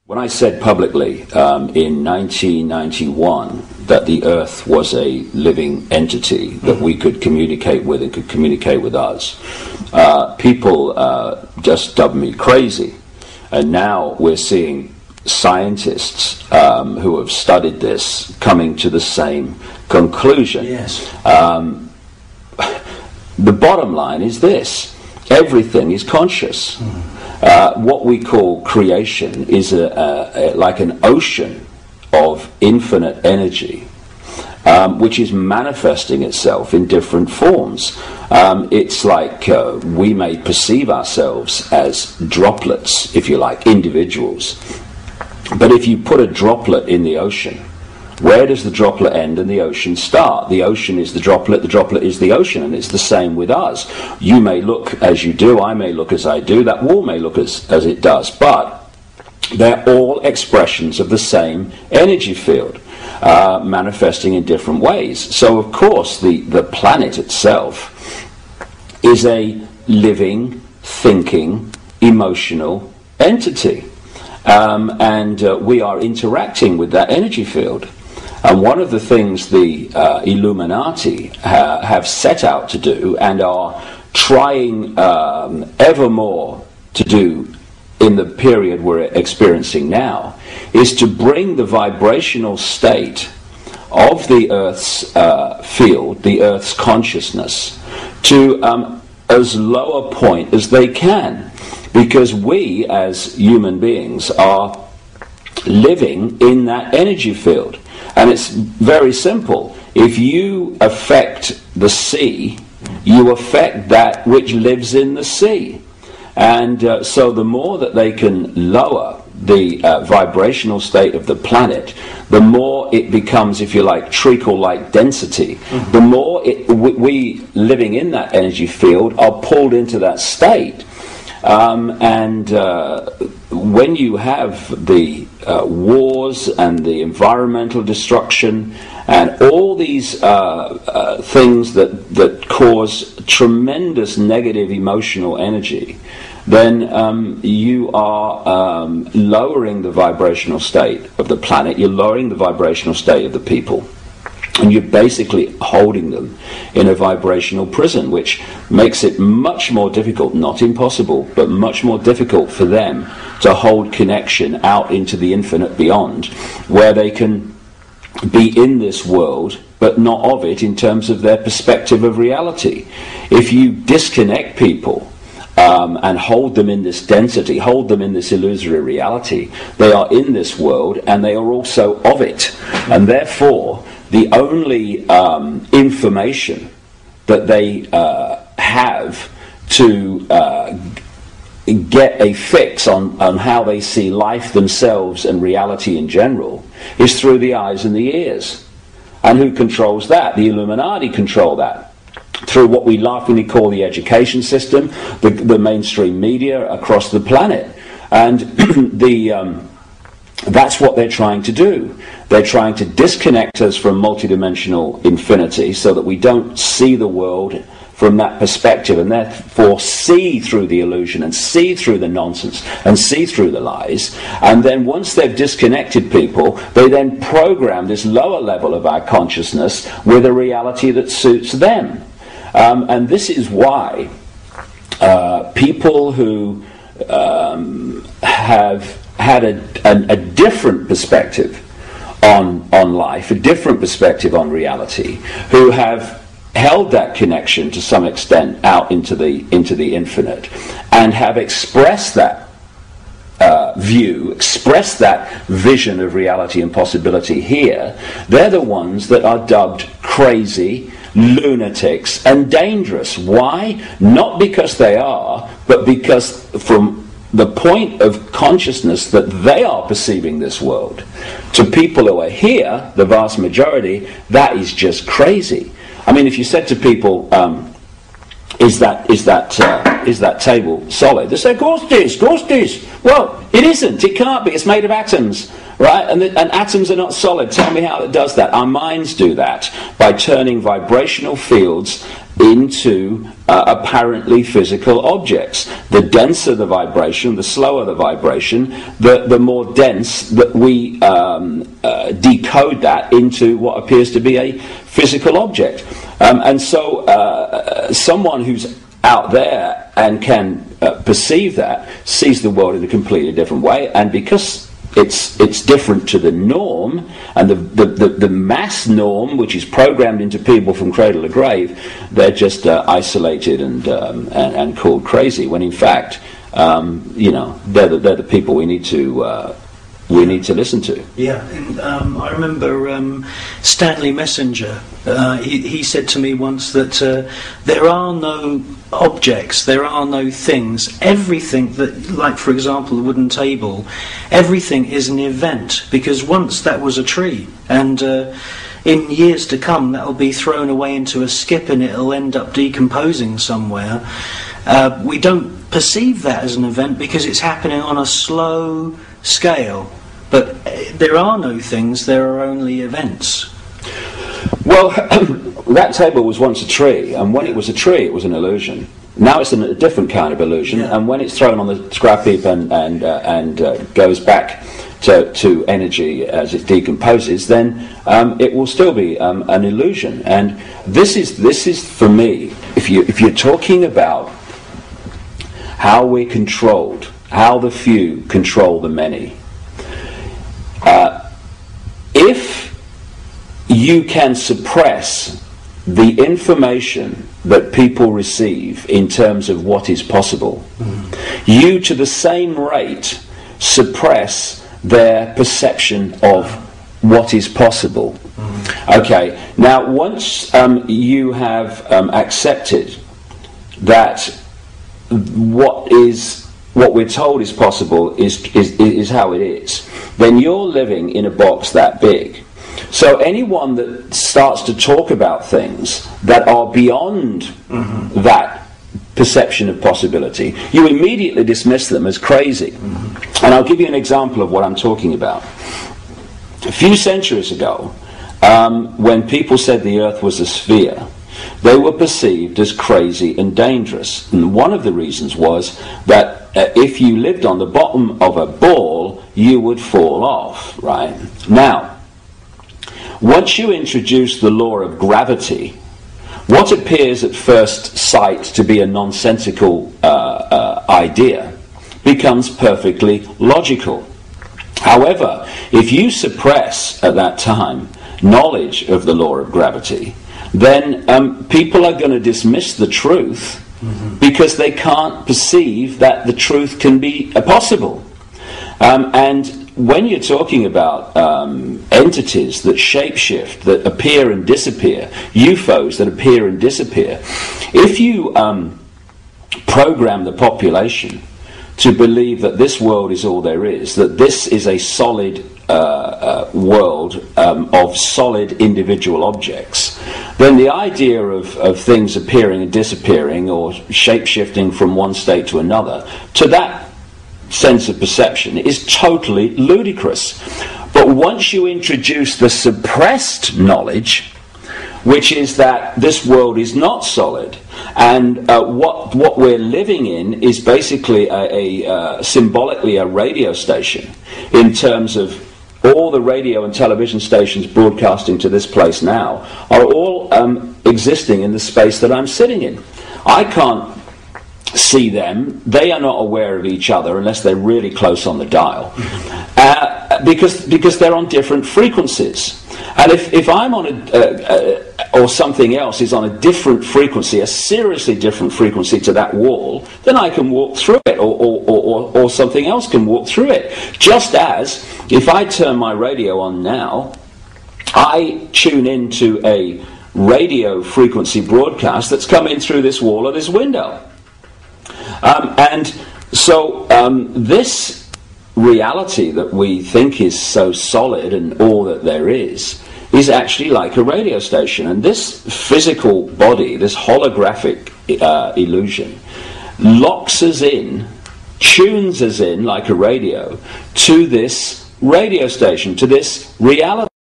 When I said publicly in 1991 that the Earth was a living entity that we could communicate with and could communicate with us, people just dubbed me crazy. And now we're seeing scientists who have studied this coming to the same conclusion. Yes. The bottom line is this: everything is conscious. What we call creation is like an ocean of infinite energy, which is manifesting itself in different forms. It's like we may perceive ourselves as droplets, if you like, individuals. But if you put a droplet in the ocean, where does the droplet end and the ocean start? The ocean is the droplet is the ocean, and it's the same with us. You may look as you do, I may look as I do, that wall may look as it does, but they're all expressions of the same energy field, manifesting in different ways. So of course the planet itself is a living, thinking, emotional entity. And we are interacting with that energy field. And one of the things the Illuminati have set out to do and are trying ever more to do in the period we're experiencing now is to bring the vibrational state of the Earth's field, the Earth's consciousness, to as low a point as they can. Because we, as human beings, are living in that energy field. And it's very simple. If you affect the sea, you affect that which lives in the sea. And so the more that they can lower the vibrational state of the planet, the more it becomes, if you like, treacle-like density. The more we living in that energy field are pulled into that state. When you have the wars and the environmental destruction and all these things that cause tremendous negative emotional energy, then you are lowering the vibrational state of the planet, you're lowering the vibrational state of the people. And you're basically holding them in a vibrational prison, which makes it much more difficult, not impossible, but much more difficult for them to hold connection out into the infinite beyond, where they can be in this world, but not of it in terms of their perspective of reality. If you disconnect people and hold them in this density, hold them in this illusory reality, they are in this world and they are also of it. And therefore, the only information that they have to get a fix on how they see life themselves and reality in general is through the eyes and the ears. And who controls that? The Illuminati control that through what we laughingly call the education system, the mainstream media across the planet. And that's what they're trying to do. They're trying to disconnect us from multidimensional infinity so that we don't see the world from that perspective and therefore see through the illusion and see through the nonsense and see through the lies. And then once they've disconnected people, they then program this lower level of our consciousness with a reality that suits them. And this is why people who have had a different perspective on life, a different perspective on reality, who have held that connection to some extent out into the infinite, and have expressed that view, expressed that vision of reality and possibility here, they're the ones that are dubbed crazy, lunatics, and dangerous. Why? Not because they are, but because from the point of consciousness that they are perceiving this world, to people who are here, the vast majority, that is just crazy. I mean, if you said to people, is that table solid? They say, of course it is. Well, it isn't. It can't be. It's made of atoms, right? And atoms are not solid. Tell me how it does that. Our minds do that by turning vibrational fields into apparently physical objects. The denser the vibration, the slower the vibration, the more dense that we decode that into what appears to be a physical object. And so someone who's out there and can perceive that sees the world in a completely different way, and because it's different to the norm, and the mass norm, which is programmed into people from cradle to grave, they're just isolated and called crazy. When in fact, they're the people we need to listen to. Yeah, and I remember Stanley Messenger. He said to me once that there are no objects, there are no things. Everything that, like for example, the wooden table, everything is an event, because once that was a tree, and in years to come that will be thrown away into a skip and it'll end up decomposing somewhere. We don't perceive that as an event because it's happening on a slow scale. But there are no things, there are only events. Well, that table was once a tree, and when it was a tree, it was an illusion. Now it's a different kind of illusion, and when it's thrown on the scrap heap and goes back to energy as it decomposes, then it will still be an illusion. And this is for me, if you're talking about how we're controlled, how the few control the many. If you can suppress the information that people receive in terms of what is possible, you to the same rate suppress their perception of what is possible. Okay, now once you have accepted that what we're told is possible is how it is, then you're living in a box that big. So anyone that starts to talk about things that are beyond that perception of possibility, you immediately dismiss them as crazy. And I'll give you an example of what I'm talking about. A few centuries ago, when people said the Earth was a sphere, they were perceived as crazy and dangerous. And one of the reasons was that if you lived on the bottom of a ball, you would fall off, right? Now, once you introduce the law of gravity, what appears at first sight to be a nonsensical idea becomes perfectly logical. However, if you suppress at that time knowledge of the law of gravity, then people are going to dismiss the truth because they can't perceive that the truth can be possible. And when you're talking about entities that shapeshift, that appear and disappear, UFOs that appear and disappear, if you program the population to believe that this world is all there is, that this is a solid world of solid individual objects, then the idea of things appearing and disappearing or shape-shifting from one state to another, to that sense of perception, is totally ludicrous. But once you introduce the suppressed knowledge, which is that this world is not solid, and what we're living in is basically symbolically a radio station, in terms of all the radio and television stations broadcasting to this place now are all existing in the space that I'm sitting in. I can't see them, they are not aware of each other unless they're really close on the dial, because they're on different frequencies. And if I'm on or something else is on a different frequency, a seriously different frequency to that wall, then I can walk through it, or something else can walk through it. Just as if I turn my radio on now, I tune into a radio frequency broadcast that's coming through this wall or this window. And so this reality that we think is so solid and all that there is actually like a radio station. And this physical body, this holographic illusion, locks us in, tunes us in like a radio to this radio station, to this reality.